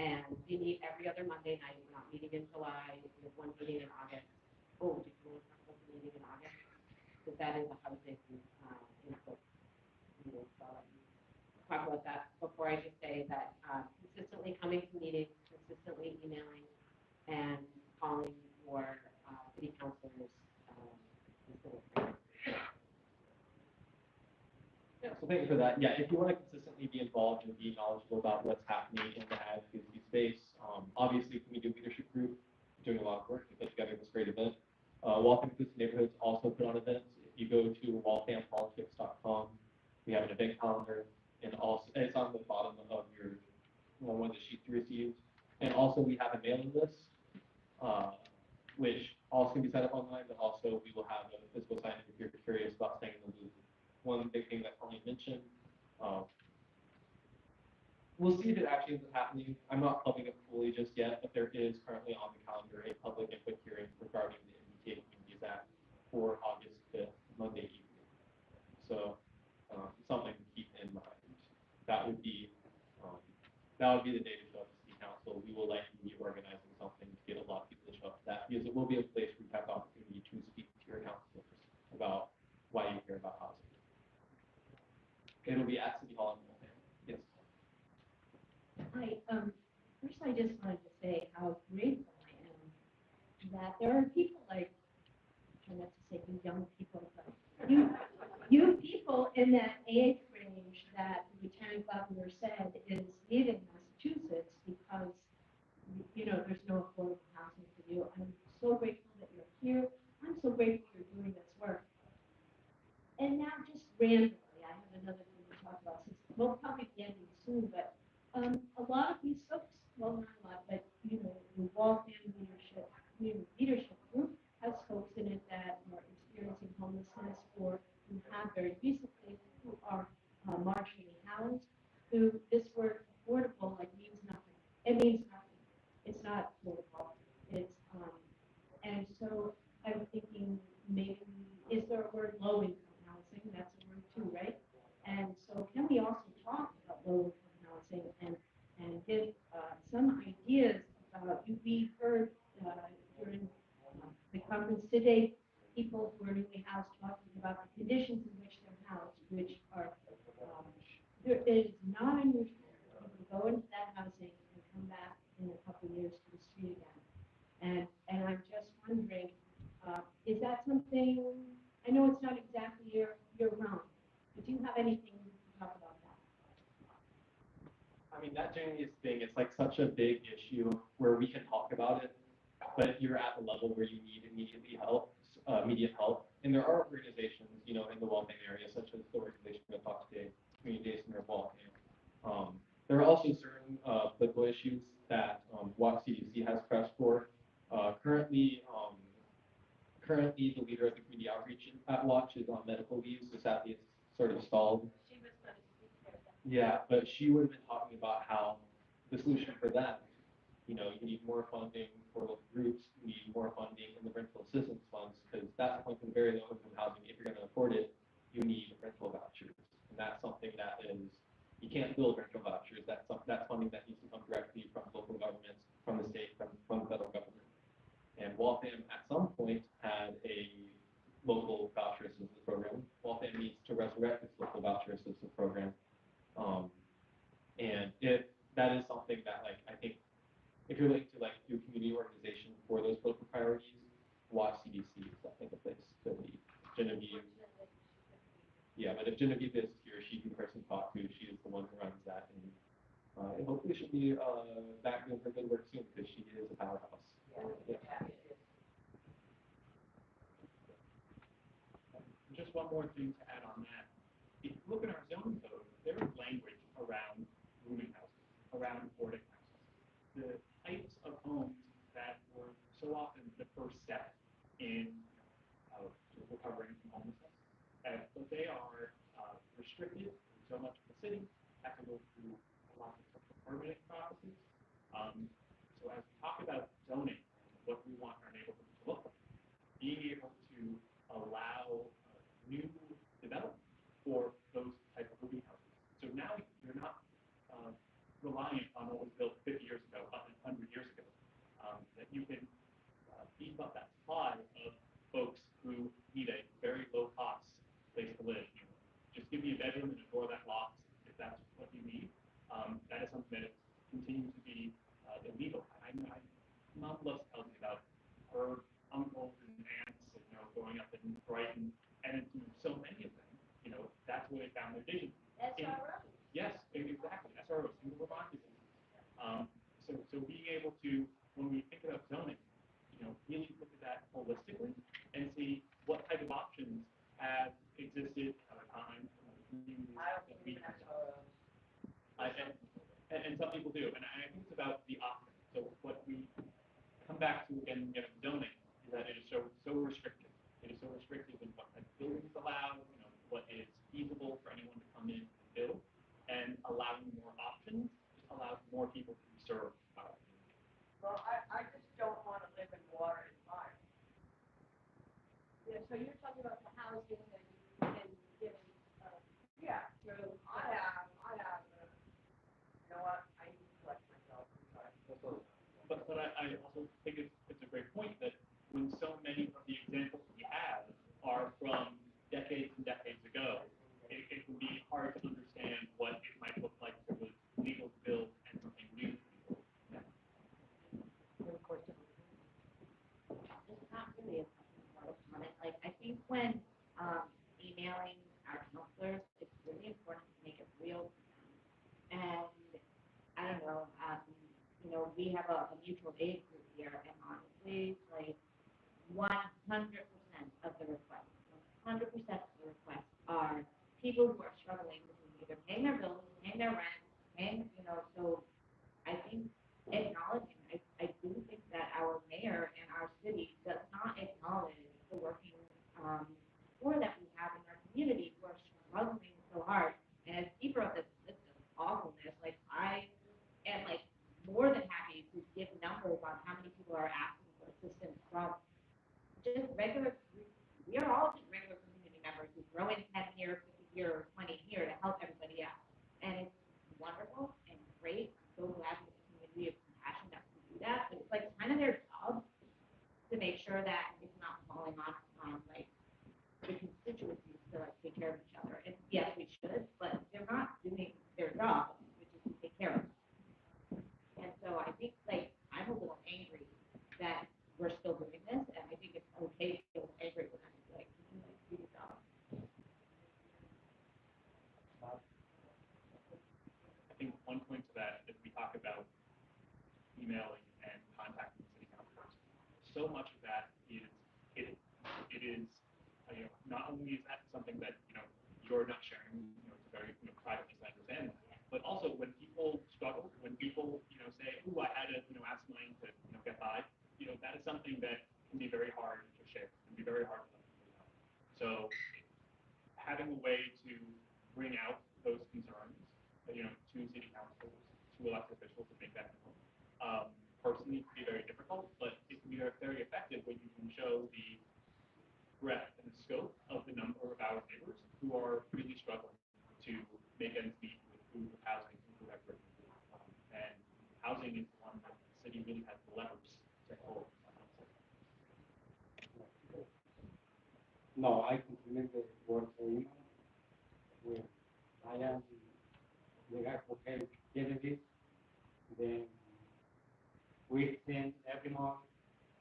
And we meet every other Monday night. We're not meeting in July. We have one meeting in August. Oh, did you want to talk about the meeting in August? Because that is a housing input meeting. So talk about that before I just say that consistently coming to meetings, consistently emailing, and calling for city councilors is the way. Yeah, so thank you for that. Yeah, if you want to consistently be involved and be knowledgeable about what's happening in the advocacy space, obviously Community Leadership Group is doing a lot of work to put together this great event. Waltham Inclusive Neighborhoods also put on events. If you go to walthampolitics.com, we have an event calendar, and also it's on the bottom of your one of the sheets you received. And also we have a mailing list, which also can be set up online, but also we will have a physical sign if you're curious about staying in the loop. One big thing that Colleen mentioned, we'll see if it actually ends up happening. I'm not plugging it fully just yet, but there is currently on the calendar a public input hearing regarding the MBTA Communities Act for August 5th, Monday evening. So something to keep in mind. That would be the day to show up to City Council. We will likely be organizing something to get a lot of people to show up to that, because it will be a place where you have the opportunity to speak to your councilors about why you care about housing. It'll be at City Hall in Waltham. Yes. Hi, first I just wanted to say how grateful I am that there are people like, I try not to say you young people, but you people in that age range that the Lieutenant Governor said is leaving Massachusetts because, there's no affordable housing for you. I'm so grateful that you're here. I'm so grateful you're doing this work. And now just randomly, I have another thing to talk about, since we'll probably be ending soon, but a lot of these folks, well, not a lot, but, the Waltham Leadership, Community Leadership Group has folks in it that are experiencing homelessness or who have very recently, who are marginally housed, who this word affordable means nothing. It means nothing. It's not affordable. It's, and so I'm thinking maybe, is there a word low income housing? That's a word too, right? And so can we also talk about low income housing and give some ideas about, we heard during the conference today, people who are newly housed talking about the conditions in which they're housed, which are, it is not unusual for people to go into that housing and come back in a couple of years to the street again. And I'm just wondering, is that something, I know it's not exactly your realm, but do you have anything to talk about that? I mean, that genuinely is the thing. It's like such a big issue where we can talk about it, but if you're at the level where you need immediate help, and there are organizations, in the Waltham area, such as the organization we're going to talk today, Community Day Center of Waltham. There are also certain political issues that WAC CDC has pressed for. Currently, currently the leader of the community outreach at Watch is on medical leave, so sadly it's sort of stalled. She was going to speak there. Yeah, but she would have been talking about how the solution for them, you know, you need more funding for local groups, you need more funding in the rental assistance funds, because that's one thing very low income housing. If you're going to afford it, you need rental vouchers, and that's something that is, you can't build rental vouchers. That's funding that needs to come directly from local governments, from the state, from the federal government. And Waltham at some point had a local voucher assistance program. Waltham needs to resurrect its local voucher assistance program. And if that is something that, like, I think if you're looking to like do community organization for those political priorities, Watch CDC is I think a place to be. Genevieve. Yeah, but if Genevieve is here, she'd be the person to talk to. She is the one who runs that, and hopefully she'll be back doing her good work soon because she is a powerhouse. Yeah. Just one more thing to add on that. If you look at our zoning code, there is language around rooming houses, around boarding houses. The types of homes that were so often the first step in recovering from homelessness, but they are restricted so much of the city, have to go through a lot of permitting processes. So as we talk about zoning, what we want our neighborhood to look like, being able to allow new development for those type of moving houses. So now you're not reliant on what was built 50 years ago, 100 years ago. That you can beef up that supply of folks who need a very low cost place to live. Just give me a bedroom and a door that locks if that's what you need. That is something that continues to be illegal. My mom loves to tell me about her uncles and aunts, growing up in Brighton, and so many of them, that's where they found their vision. SROs. Yes, exactly. SROs, single occupancy. So being able to, when we think about zoning, really look at that holistically and see what type of options have existed at a time. And some people do, and I think it's about the option. So what we come back to again, zoning is that it is so restrictive. It is so restrictive in what type of buildings allowed, what is feasible for anyone to come in and build, and allowing more options allows more people to be served. Well, I just don't want to live in water and fire. Yeah, so you're talking about the housing that you've been given, Yeah, through. I have, you know what, I need to collect myself, I'm sorry. But I also think it's a great point that when so many of the examples we have are from decades and decades ago, it can be hard to understand what it might look like if it was legal to build and something new. It's not really a comment. Like, I think when emailing our counselors, it's really important to make it real to them. And I don't know, we have a mutual aid group here, and honestly, like 100% of the requests, 100% of the requests are people who are struggling between either paying their bills, paying their rent, so I think acknowledging, I do think that our mayor and our city does not acknowledge the working poor that we have in our community who are struggling so hard. And as keeper of this list of awfulness, like I am like more than happy to give numbers on how many people are asking for assistance from just regular, we are all just regular community members who throw in 10 here, 50 here, or 20 here to help everybody out. And it's wonderful and great. I'm so glad with the community of compassion that we do that. But it's like kind of their job to make sure that it's not falling on like the constituencies to like take care of each other. And yes, we should, but they're not doing their job, which is to take care of us. And so I think like I'm a little angry that we're still doing this, and I think it's okay to feel angry when I'm like, can you like do your job? I think one point to that is we talk about emailing and contacting city councilors. So much of that is it is not only is that something that you're not sharing, it's very private, just understand that, but also when people struggle, when people say, "Ooh, I had to ask money to get by," that is something that can be very hard to share. And can be very hard for them to do that. So having a way to bring out those concerns, to city councils, to elected officials to make that known, personally can be very difficult, but it can be very effective when you can show the breadth and scope of the number of our neighbors who are really struggling to make ends meet with food, with housing, and with whatever. And housing is one that the city really has the levers to hold. No, I compliment the work for you. When I am the guy for Kennedy, then we send every month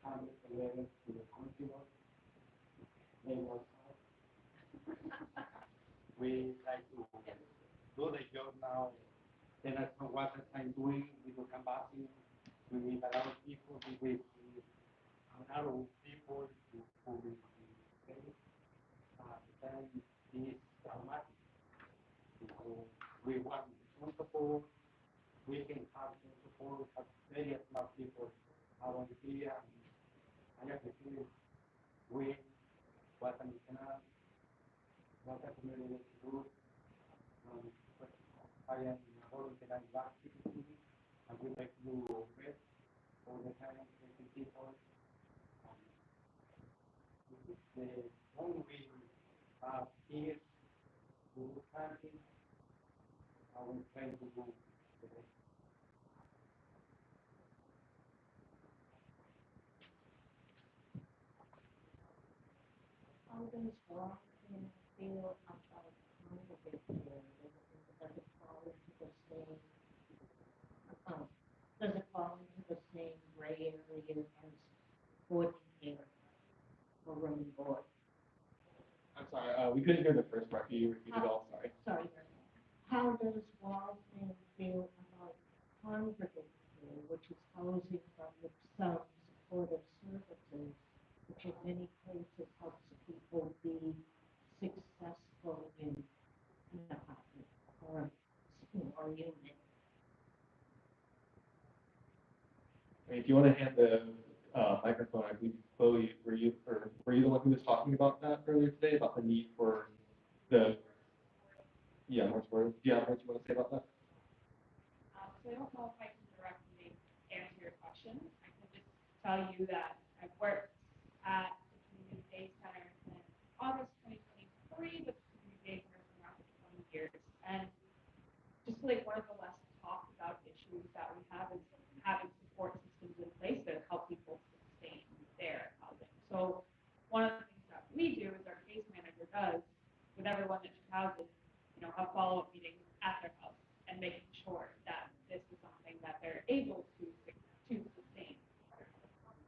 111 to the council. They work hard. We try to do the job now. Then as for what I'm doing, we do canvassing. We meet a lot of people. We a lot of people who then is dramatic. Because we want some support. We can have some support. Have very smart people around here. I have the feeling we Waltham cannot, Waltham community to do. But I am voluntary activity, and we like to do best all the time, taking people. The only we have here to camping, I will try to do the best. How does Waltham feel about congregate care? Does it fall into the same, does it fall into the same gray area as coordinator or room board? I'm sorry, we couldn't hear the first part. Can you repeat it all? Sorry. Sorry, how does Waltham feel about congregate care, which is housing from some supportive services, which in many cases helps people be successful in an apartment or unit? If you want to hand the microphone, I believe Chloe, were you the one who was talking about that earlier today, about the need for the, more support? Do you have what you want to say about that? So I don't know if I can directly answer your question. I can just tell you that I've worked at the Community Day Center since August 2023, but the Community Day Center has been around for 20 years. And just like one of the less talked about issues that we have is having support systems in place that help people sustain their housing. So one of the things that we do is our case manager does with everyone that she houses, have follow-up meetings at their house and making sure that this is something that they're able to sustain.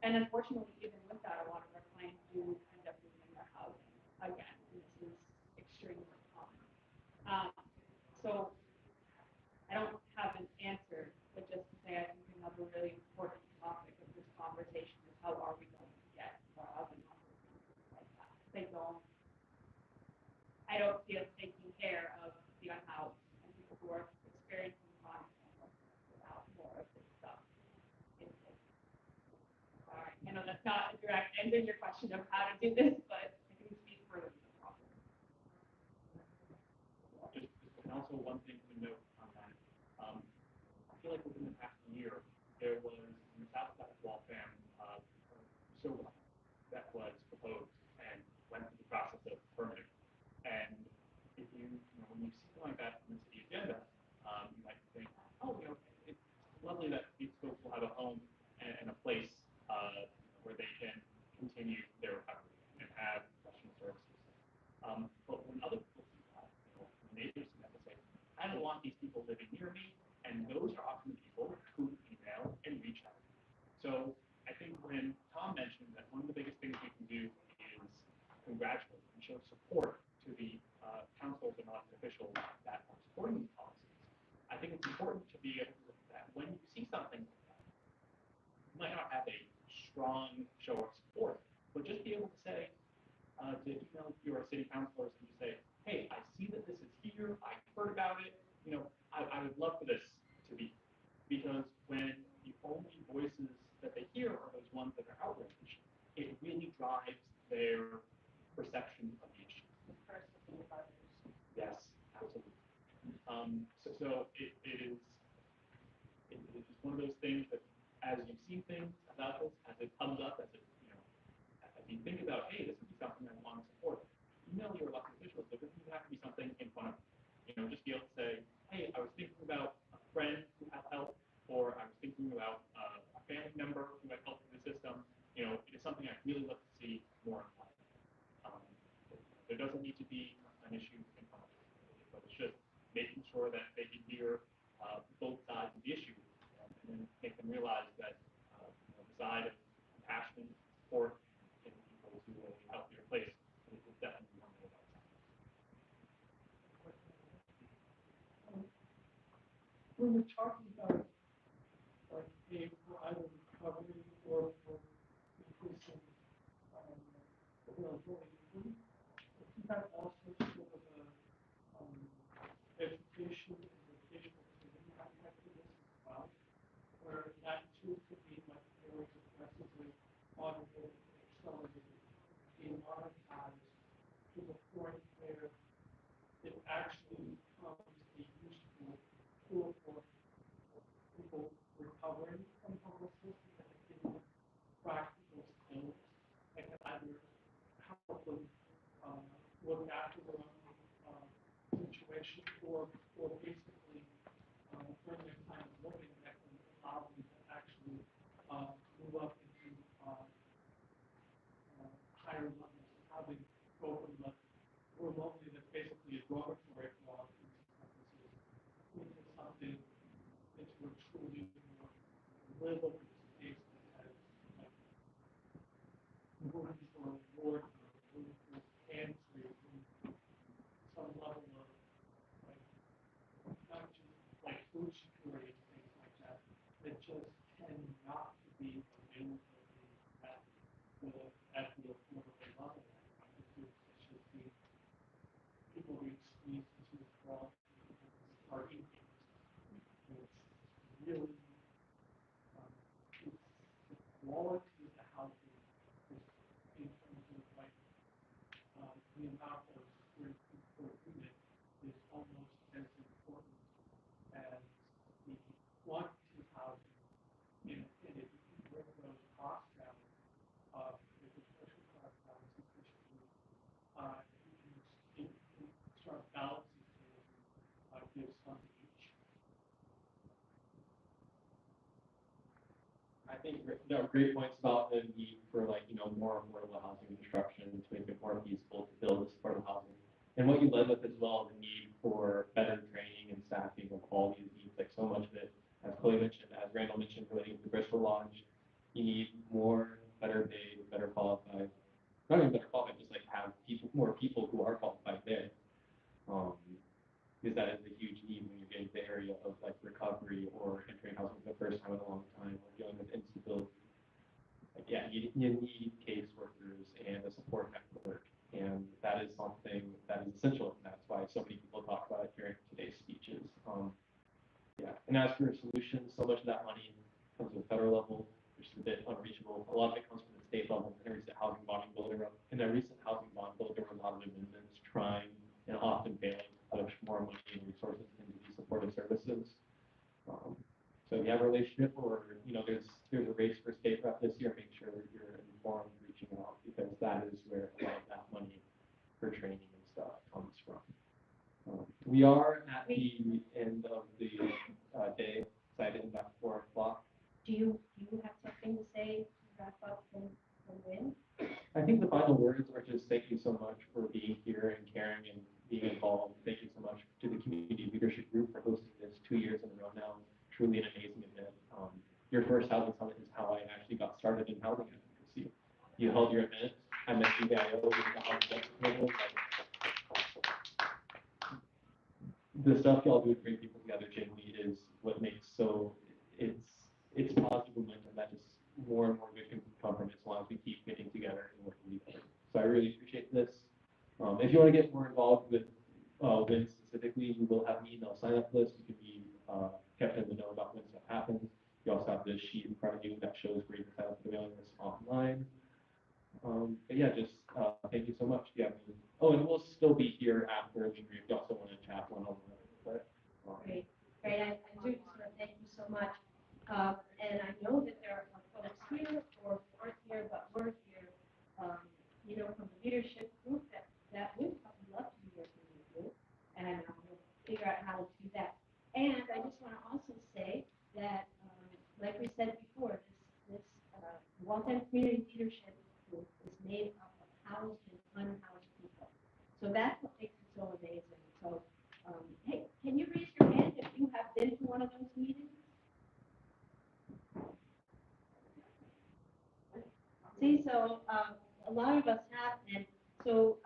And unfortunately, even with that, a lot of our clients do end up losing their housing again, and this is extremely common. So I don't have an answer, but just to say I think another really important topic of this conversation is how are we going to get more housing opportunities like that? I don't see us taking care of the unhoused and people who are experiencing chronic homelessness without more of this stuff in place. Sorry, I know that's not a direct answer to your question of how to do this, but I can speak further to the problem. Just also one thing to note on that. I feel like within the past year, there was in the south side of Waltham, solar that was proposed and went through the process of permitting. And if when you see something like that on the city agenda, you might think, oh, it's lovely that these folks will have a home and a place where they can continue their recovery and have professional services. But when other people see that, neighbors see that, they say, I don't want these people living near me, and those are often the people who email and reach out. So I think when Tom mentioned that one of the biggest things we can do is congratulate and show support to the councils and elected officials that are supporting these policies, I think it's important to be able to look at that. When you see something like that, you might not have a strong show of support, but just be able to say, to email your city councilors and just say, hey, I see that this is here, I heard about it, I would love for this to be, because when the only voices that they hear are those ones that are outraged, it really drives their perception of the issue. Personally, others. Yes, absolutely. It is just one of those things that as you see things about this, as it comes up, as you think about, hey, this would be something I want to support, email your elected officials. It doesn't even have to be something in front of just be able to say, hey, I was thinking about a friend who had help, or I was thinking about a family member who had help in the system. It is something I'd really love to see more in life. Um, there doesn't need to be an issue in front of it, but it's just making sure that they can hear both sides of the issue, and then make them realize that the side of compassion, support, and people to a healthier place is definitely on the right side. When we're talking about like aid for either recovery or for increasing availability, isn't that also sort of a education and vocational training aspect to this as well, where that too could be like very aggressively audited and accelerated, being monetized to the point where it actually becomes a useful tool for people recovering from homelessness and getting practical skills that can either help them look after their own situation or basically earn their kind of living that can allow them to actually move up into higher levels of housing, go from the room only that's basically a dormitory for all intents and purposes into something, into a truly more livable space that has like rooms for ward, room for pantry, room for some level of like not just like food security and things like that, that just tend not to be available at the affordable level right now because it's just being people being squeezed into the wall are incomes. And it's really it's the quality of the housing is in terms of like the amount of square feet per unit is almost as important as the quantity of housing. And if you can bring those costs down, the construction costs down sufficiently, you can start balancing things and give some to each. I think there are great points about the need for more affordable housing construction to make it more feasible to build this affordable housing. And what you led with as well, the need for better training and staffing of all these needs, like so much of it, as Chloe mentioned, as Randall mentioned, relating to the Bristol Lodge, you need more, better paid, better qualified, not even better qualified, just like have more people who are qualified there. Because that is a huge need when you're getting to the area of like recovery or entering housing for the first time in a long time or dealing with instability. Like, yeah, you need caseworkers and a support network, and that is something that is essential, and that's why so many people talk about it during today's speeches. Yeah, and as for solutions, so much of that money comes from the federal level, which is a bit unreachable. A lot of it comes from the state level. In a recent housing bond bill, there were a lot of amendments trying and often failing to push more money and resources into these supportive services. So if you have a relationship, or there's a race for state rep this year, make sure you're informed, reaching out, because that is where a lot of that money for training and stuff comes from. We are at the end of the day, cited about 4 o'clock. Do you have something to say to wrap up and win? I think the final words are just thank you so much for being here and caring and being involved. Thank you so much to the Community Leadership Group for hosting this 2 years in a row now. Truly an amazing event. Your first Housing Summit is how I actually got started in housing advocacy. You held your event. I met CIO with the housing advocacy. The stuff y'all do to bring people together genuinely is what makes it's positive momentum that just more and more good can come from it as long as we keep getting together and working together. So I really appreciate this. If you want to get more involved with WIN specifically, we will have an email sign up list. You can be kept in the know about when stuff happens. You also have this sheet in front of you that shows where you can sign up for the mailing list online. But yeah, just, thank you so much. Yeah. Oh, and we'll still be here after, if you also want to chat one-on-one, but. Great, great, I do just want to thank you so much. And I know that there are folks here or aren't here, but we're here, from the leadership group that would love to be working with you. And we'll figure out how to do that. And I just want to also say that, like we said before, this Waltham Community Leadership Group is made up of housed and unhoused people. So that's what makes it so amazing. So, hey, can you raise your hand if you have been to one of those meetings? See, so a lot of us have, and so